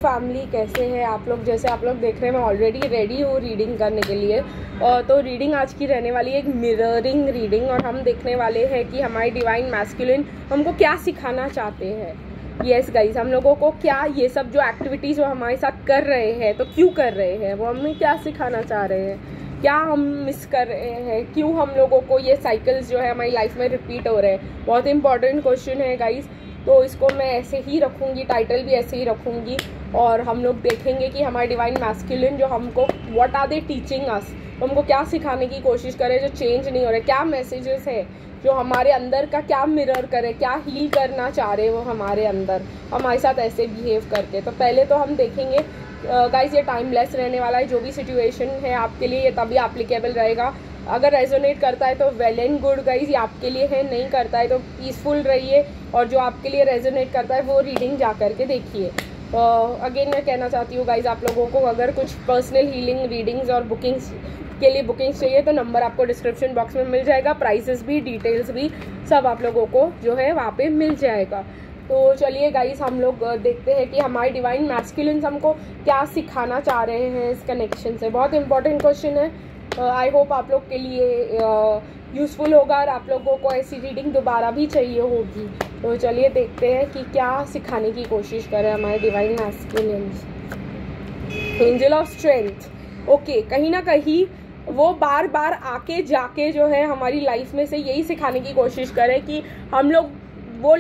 Family, कैसे हैं आप लोग। जैसे आप लोग देख रहे हैं मैं ऑलरेडी रेडी हूँ रीडिंग करने के लिए। और तो रीडिंग आज की रहने वाली है एक मिररिंग रीडिंग, और हम देखने वाले हैं कि हमारी डिवाइन मैस्कुलिन हमको क्या सिखाना चाहते हैं। यस गाइज, हम लोगों को क्या ये सब जो एक्टिविटीज़ वो हमारे साथ कर रहे हैं तो क्यों कर रहे हैं, वो हमें क्या सिखाना चाह रहे हैं, क्या हम मिस कर रहे हैं, क्यों हम लोगों को ये साइकिल्स जो है हमारी लाइफ में रिपीट हो रहे हैं। बहुत इंपॉर्टेंट क्वेश्चन है गाइज। तो इसको मैं ऐसे ही रखूँगी, टाइटल भी ऐसे ही रखूँगी, और हम लोग देखेंगे कि हमारे डिवाइन मैस्कुलिन जो हमको what are they teaching us, हमको क्या सिखाने की कोशिश करे जो चेंज नहीं हो रहे, क्या मैसेजेस है जो हमारे अंदर का क्या मिरर करे, क्या हील करना चाह रहे वो हमारे अंदर हमारे साथ ऐसे बिहेव करके। तो पहले तो हम देखेंगे गाइस, ये टाइमलेस रहने वाला है। जो भी सिचुएशन है आपके लिए ये तभी एप्लीकेबल रहेगा। अगर रेजोनेट करता है तो वेल एंड गुड गाइज, ये आपके लिए है, नहीं करता है तो पीसफुल रहिए, और जो आपके लिए रेजोनेट करता है वो रीडिंग जा करके देखिए। अगेन मैं कहना चाहती हूँ गाइज, आप लोगों को अगर कुछ पर्सनल हीलिंग रीडिंग्स और बुकिंग्स के लिए बुकिंग्स चाहिए तो नंबर आपको डिस्क्रिप्शन बॉक्स में मिल जाएगा, प्राइसेस भी, डिटेल्स भी सब आप लोगों को जो है वहाँ पे मिल जाएगा। तो चलिए गाइस, हम लोग देखते हैं कि हमारे डिवाइन मैस्कुलिन हमको क्या सिखाना चाह रहे हैं इस कनेक्शन से। बहुत इंपॉर्टेंट क्वेश्चन है। आई होप आप लोग के लिए यूज़फुल होगा और आप लोगों को ऐसी रीडिंग दोबारा भी चाहिए होगी। तो चलिए देखते हैं कि क्या सिखाने की कोशिश कर रहे हैं हमारे divine masculine. Angel of strength. Okay, कहीं ना कहीं वो बार बार आके जाके जो है हमारी लाइफ में से यही सिखाने की कोशिश करें कि हम लोग वो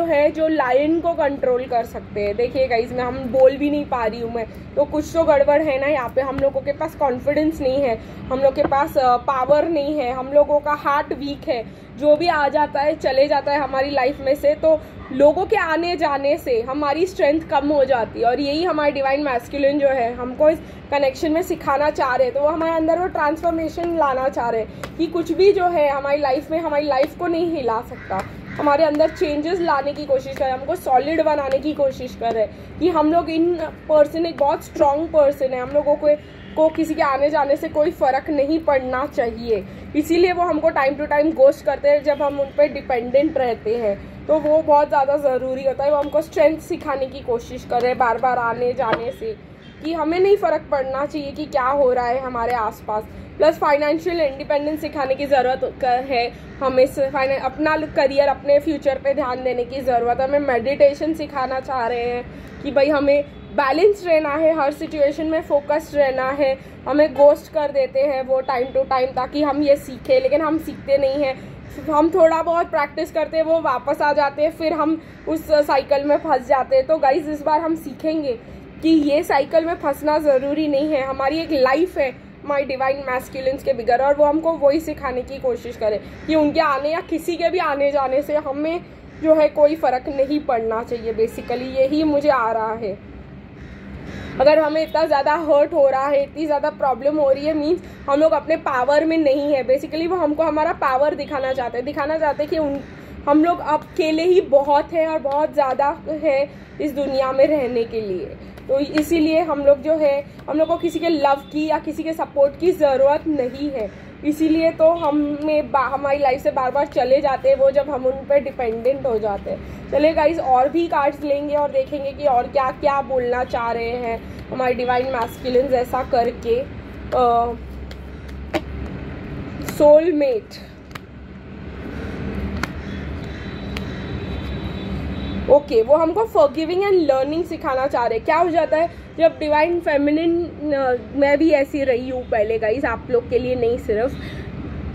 है जो लायन को कंट्रोल कर सकते हैं। देखिए गाइज, मैं हम बोल भी नहीं पा रही हूँ मैं, तो कुछ तो गड़बड़ है ना यहाँ पे। हम लोगों के पास कॉन्फिडेंस नहीं है, हम लोग के पास पावर नहीं है, हम लोगों का हार्ट वीक है। जो भी आ जाता है चले जाता है हमारी लाइफ में से, तो लोगों के आने जाने से हमारी स्ट्रेंथ कम हो जाती है। और यही हमारे डिवाइन मैस्कुलिन जो है हमको इस कनेक्शन में सिखाना चाह रहे हैं। तो वो हमारे अंदर वो ट्रांसफॉर्मेशन लाना चाह रहे हैं कि कुछ भी जो है हमारी लाइफ में हमारी लाइफ को नहीं हिला सकता। हमारे अंदर चेंजेस लाने की कोशिश करें, हमको सॉलिड बनाने की कोशिश करें कि हम लोग इन पर्सन एक बहुत स्ट्रॉन्ग पर्सन है, हम लोगों को किसी के आने जाने से कोई फ़र्क नहीं पड़ना चाहिए। इसीलिए वो हमको टाइम टू टाइम गोस्ट करते हैं जब हम उन पर डिपेंडेंट रहते हैं, तो वो बहुत ज़्यादा ज़रूरी होता है। वो हमको स्ट्रेंथ सिखाने की कोशिश करें बार बार आने जाने से, कि हमें नहीं फ़र्क पड़ना चाहिए कि क्या हो रहा है हमारे आसपास। प्लस फाइनेंशियल इंडिपेंडेंस सिखाने की ज़रूरत है हमें, अपना करियर, अपने फ्यूचर पे ध्यान देने की ज़रूरत है। हमें मेडिटेशन सिखाना चाह रहे हैं कि भाई हमें बैलेंस रहना है, हर सिचुएशन में फोकस्ड रहना है। हमें गोस्ट कर देते हैं वो टाइम टू टाइम ताकि हम ये सीखें, लेकिन हम सीखते नहीं हैं। हम थोड़ा बहुत प्रैक्टिस करते हैं, वो वापस आ जाते हैं, फिर हम उस साइकिल में फंस जाते हैं। तो गाइज, इस बार हम सीखेंगे कि ये साइकिल में फंसना ज़रूरी नहीं है। हमारी एक लाइफ है माई डिवाइन मैस्कुलिन्स के बिगर, और वो हमको वही सिखाने की कोशिश करें कि उनके आने या किसी के भी आने जाने से हमें जो है कोई फ़र्क नहीं पड़ना चाहिए। बेसिकली यही मुझे आ रहा है। अगर हमें इतना ज़्यादा हर्ट हो रहा है, इतनी ज़्यादा प्रॉब्लम हो रही है, मीन्स हम लोग अपने पावर में नहीं है। बेसिकली वो हमको हमारा पावर दिखाना चाहते हैं कि हम लोग अकेले ही बहुत है और बहुत ज़्यादा है इस दुनिया में रहने के लिए। तो इसीलिए हम लोग जो है, हम लोग को किसी के लव की या किसी के सपोर्ट की ज़रूरत नहीं है। इसीलिए तो हमारी लाइफ से बार बार चले जाते हैं वो, जब हम उन पर डिपेंडेंट हो जाते हैं। चलिए गाइज, और भी कार्ड्स लेंगे और देखेंगे कि और क्या क्या बोलना चाह रहे हैं हमारे डिवाइन मैस्कुलिन्स ऐसा करके। सोलमेट। ओके, वो हमको फॉरगिविंग एंड लर्निंग सिखाना चाह रहे हैं। क्या हो जाता है जब डिवाइन फेमिनिन, मैं भी ऐसी रही हूँ पहले गाइस, आप लोग के लिए नहीं, सिर्फ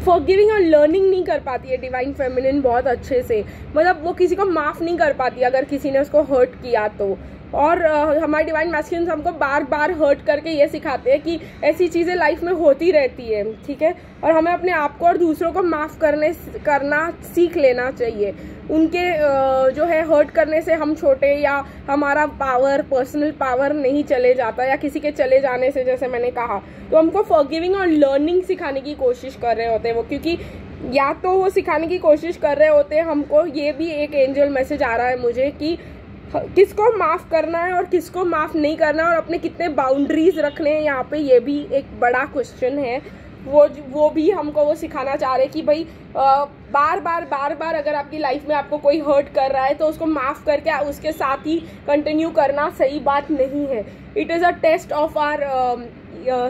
फॉरगिविंग और लर्निंग नहीं कर पाती है डिवाइन फेमिनिन बहुत अच्छे से। मतलब वो किसी को माफ़ नहीं कर पाती अगर किसी ने उसको हर्ट किया तो। और हमारे डिवाइन मैस्कुलिन्स हमको बार बार हर्ट करके ये सिखाते हैं कि ऐसी चीज़ें लाइफ में होती रहती है, ठीक है, और हमें अपने आप को और दूसरों को माफ़ करना सीख लेना चाहिए। उनके जो है हर्ट करने से हम छोटे या हमारा पावर, पर्सनल पावर नहीं चले जाता, या किसी के चले जाने से, जैसे मैंने कहा, तो हमको फॉरगिविंग और लर्निंग सिखाने की कोशिश कर रहे होते हैं वो। क्योंकि या तो वो सिखाने की कोशिश कर रहे होते हैं हमको, ये भी एक एंजल मैसेज आ रहा है मुझे कि किसको माफ़ करना है और किसको माफ़ नहीं करना है, और अपने कितने बाउंड्रीज रखने हैं यहाँ पे, ये भी एक बड़ा क्वेश्चन है। वो भी हमको वो सिखाना चाह रहे कि भाई बार बार अगर आपकी लाइफ में आपको कोई हर्ट कर रहा है तो उसको माफ़ करके उसके साथ ही कंटिन्यू करना सही बात नहीं है। It is a test of our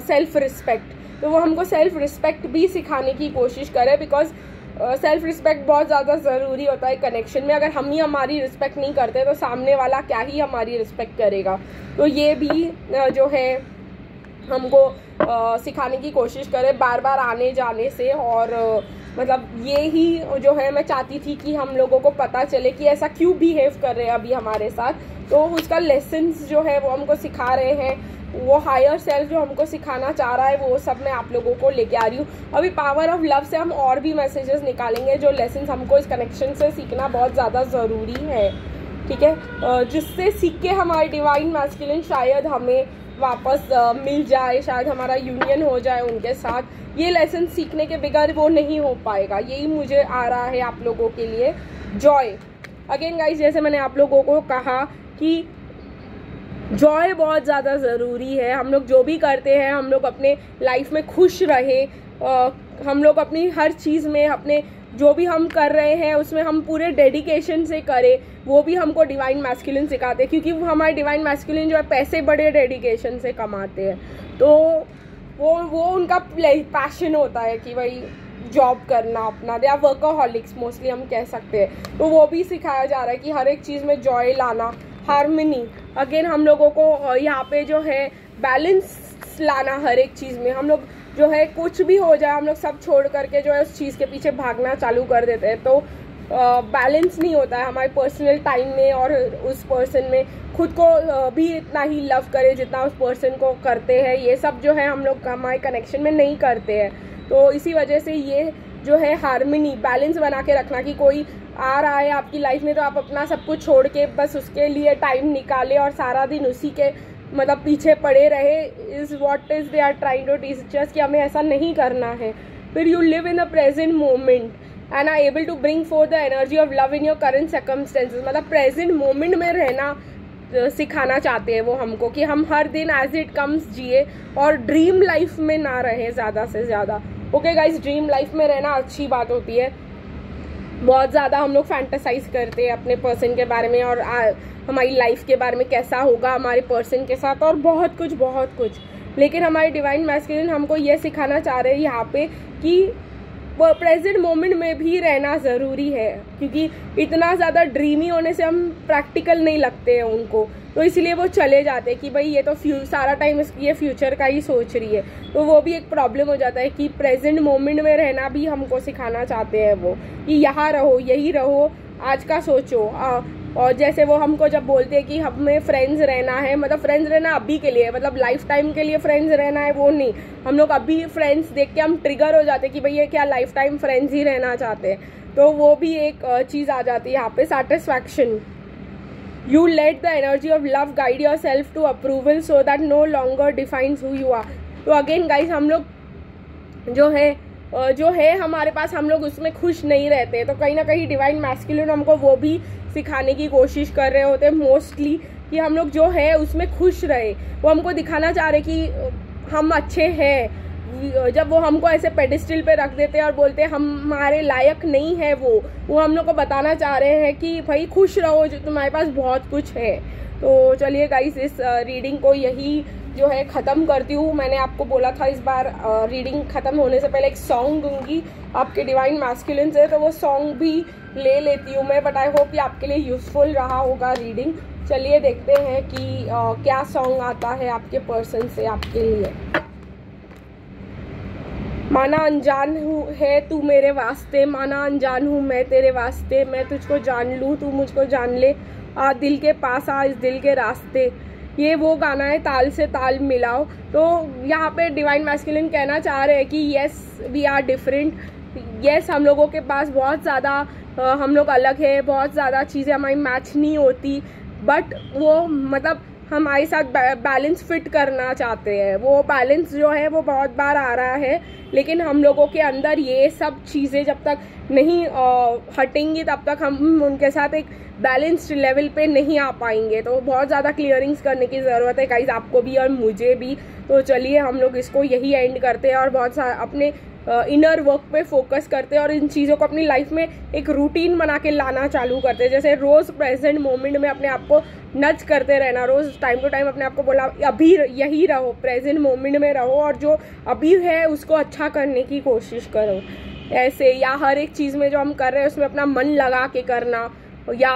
self respect. तो वो हमको सेल्फ रिस्पेक्ट भी सिखाने की कोशिश करे, बिकॉज सेल्फ रिस्पेक्ट बहुत ज़्यादा ज़रूरी होता है कनेक्शन में। अगर हम ही हमारी रिस्पेक्ट नहीं करते तो सामने वाला क्या ही हमारी रिस्पेक्ट करेगा। तो ये भी जो है हमको सिखाने की कोशिश करें बार बार आने जाने से। और मतलब ये ही जो है मैं चाहती थी कि हम लोगों को पता चले कि ऐसा क्यों बिहेव कर रहे हैं अभी हमारे साथ। तो उसका लेसन्स जो है वो हमको सिखा रहे हैं, वो हायर सेल्फ जो हमको सिखाना चाह रहा है वो सब मैं आप लोगों को लेके आ रही हूँ। अभी पावर ऑफ लव से हम और भी मैसेजेस निकालेंगे, जो लेसन्स हमको इस कनेक्शन से सीखना बहुत ज़्यादा ज़रूरी है, ठीक है, जिससे सीख के हमारे डिवाइन मैस्कुलिन शायद हमें वापस मिल जाए, शायद हमारा यूनियन हो जाए उनके साथ। ये लेसन सीखने के बगैर वो नहीं हो पाएगा। यही मुझे आ रहा है आप लोगों के लिए। जॉय, अगेन गाइस, जैसे मैंने आप लोगों को कहा कि जॉय बहुत ज़्यादा ज़रूरी है। हम लोग जो भी करते हैं, हम लोग अपने लाइफ में खुश रहे, हम लोग अपनी हर चीज़ में अपने जो भी हम कर रहे हैं उसमें हम पूरे डेडिकेशन से करें। वो भी हमको डिवाइन मैस्कुलिन सिखाते हैं, क्योंकि हमारे डिवाइन मैस्कुलिन जो है पैसे बड़े डेडिकेशन से कमाते हैं। तो वो उनका पैशन होता है कि भाई जॉब करना अपना, दे आर वर्कaholics मोस्टली हम कह सकते हैं। तो वो भी सिखाया जा रहा है कि हर एक चीज़ में जॉय लाना, हार्मनी। अगेन हम लोगों को यहाँ पे जो है बैलेंस लाना हर एक चीज़ में। हम लोग जो है कुछ भी हो जाए हम लोग सब छोड़ करके जो है उस चीज़ के पीछे भागना चालू कर देते हैं। तो बैलेंस नहीं होता है हमारे पर्सनल टाइम में और उस पर्सन में। खुद को भी इतना ही लव करें जितना उस पर्सन को करते हैं। ये सब जो है हम लोग हमारे कनेक्शन में नहीं करते हैं। तो इसी वजह से ये जो है हार्मनी, बैलेंस बना के रखना कि कोई आ रहा है आपकी लाइफ में तो आप अपना सब कुछ छोड़ के बस उसके लिए टाइम निकाले और सारा दिन उसी के मतलब पीछे पड़े रहे, is what is they are trying to teach us कि हमें ऐसा नहीं करना है। फिर you live in the present moment and are able to bring forth the energy of love in your current circumstances. मतलब प्रेजेंट मोमेंट में रहना सिखाना चाहते हैं वो हमको, कि हम हर दिन एज इट कम्स जिए और ड्रीम लाइफ में ना रहे ज़्यादा से ज़्यादा। ओके गाइज, ड्रीम लाइफ में रहना अच्छी बात होती है। बहुत ज़्यादा हम लोग फैंटेसाइज करते हैं अपने पर्सन के बारे में और हमारी लाइफ के बारे में कैसा होगा हमारे पर्सन के साथ और बहुत कुछ। लेकिन हमारे डिवाइन मैस्कुलिन हमको ये सिखाना चाह रहे हैं यहाँ पे कि प्रेजेंट मोमेंट में भी रहना ज़रूरी है, क्योंकि इतना ज़्यादा ड्रीमी होने से हम प्रैक्टिकल नहीं लगते हैं उनको। तो इसलिए वो चले जाते हैं कि भाई ये तो सारा टाइम ये फ्यूचर का ही सोच रही है। तो वो भी एक प्रॉब्लम हो जाता है कि प्रेजेंट मोमेंट में रहना भी हमको सिखाना चाहते हैं वो, कि यहाँ रहो, यही रहो, आज का सोचो। और जैसे वो हमको जब बोलते हैं कि हमें फ्रेंड्स रहना है, मतलब फ्रेंड्स रहना अभी के लिए, मतलब लाइफ टाइम के लिए फ्रेंड्स रहना है वो नहीं। हम लोग अभी फ्रेंड्स देख के हम ट्रिगर हो जाते हैं कि भाई ये क्या लाइफ टाइम फ्रेंड्स ही रहना चाहते हैं। तो वो भी एक चीज़ आ जाती है यहाँ पे। Satisfaction, you let the energy of love guide yourself to approval so that no longer defines who you are. तो अगेन गाइज, हम लोग जो है हमारे पास, हम लोग उसमें खुश नहीं रहते। तो कहीं ना कहीं डिवाइन मैस्कुलिन हमको वो भी सिखाने की कोशिश कर रहे होते हैं मोस्टली, कि हम लोग जो है उसमें खुश रहे। वो हमको दिखाना चाह रहे कि हम अच्छे हैं। जब वो हमको ऐसे पेडिस्टल पे रख देते हैं और बोलते हैं हमारे लायक नहीं है, वो हम लोग को बताना चाह रहे हैं कि भाई खुश रहो, जो तुम्हारे पास बहुत कुछ है। तो चलिए गाइस, इस रीडिंग को यही जो है ख़त्म करती हूँ। मैंने आपको बोला था इस बार रीडिंग ख़त्म होने से पहले एक सॉन्ग दूंगी आपके डिवाइन मैस्कुलिन से, तो वो सॉन्ग भी ले लेती हूँ मैं। बट आई होप कि आपके लिए यूज़फुल रहा होगा रीडिंग। चलिए देखते हैं कि क्या सॉन्ग आता है आपके पर्सन से आपके लिए। माना अनजान है तू मेरे वास्ते, माना अनजान हूँ मैं तेरे वास्ते, मैं तुझको जान लूँ तू मुझको जान ले, आ दिल के पास आ इस दिल के रास्ते। ये वो गाना है ताल से ताल मिलाओ। तो यहाँ पे डिवाइन मैस्कुलिन कहना चाह रहे हैं कि yes we are different, yes हम लोगों के पास बहुत ज़्यादा हम लोग अलग है, बहुत ज़्यादा चीज़ें हमारी मैच नहीं होती, बट वो मतलब हमारे साथ बैलेंस फिट करना चाहते हैं। वो बैलेंस जो है वो बहुत बार आ रहा है, लेकिन हम लोगों के अंदर ये सब चीज़ें जब तक नहीं हटेंगी तब तक हम उनके साथ एक बैलेंस्ड लेवल पे नहीं आ पाएंगे। तो बहुत ज़्यादा क्लियरिंग्स करने की ज़रूरत है गाइज, आपको भी और मुझे भी। तो चलिए हम लोग इसको यही एंड करते हैं और बहुत सारा अपने इनर वर्क पे फोकस करते हैं और इन चीज़ों को अपनी लाइफ में एक रूटीन बना के लाना चालू करते हैं। जैसे रोज़ प्रेजेंट मोमेंट में अपने आप को नच करते रहना, रोज़ टाइम टू टाइम अपने आप को बोला अभी यही रहो, प्रेजेंट मोमेंट में रहो और जो अभी है उसको अच्छा करने की कोशिश करो। ऐसे या हर एक चीज़ में जो हम कर रहे हैं उसमें अपना मन लगा के करना, या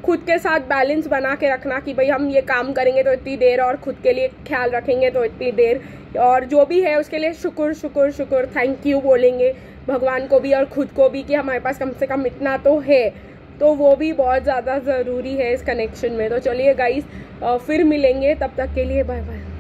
खुद के साथ बैलेंस बना के रखना कि भाई हम ये काम करेंगे तो इतनी देर और खुद के लिए ख्याल रखेंगे तो इतनी देर, और जो भी है उसके लिए शुक्र शुक्र शुक्र थैंक यू बोलेंगे भगवान को भी और खुद को भी कि हमारे पास कम से कम इतना तो है। तो वो भी बहुत ज़्यादा ज़रूरी है इस कनेक्शन में। तो चलिए गाइस फिर मिलेंगे, तब तक के लिए बाय बाय।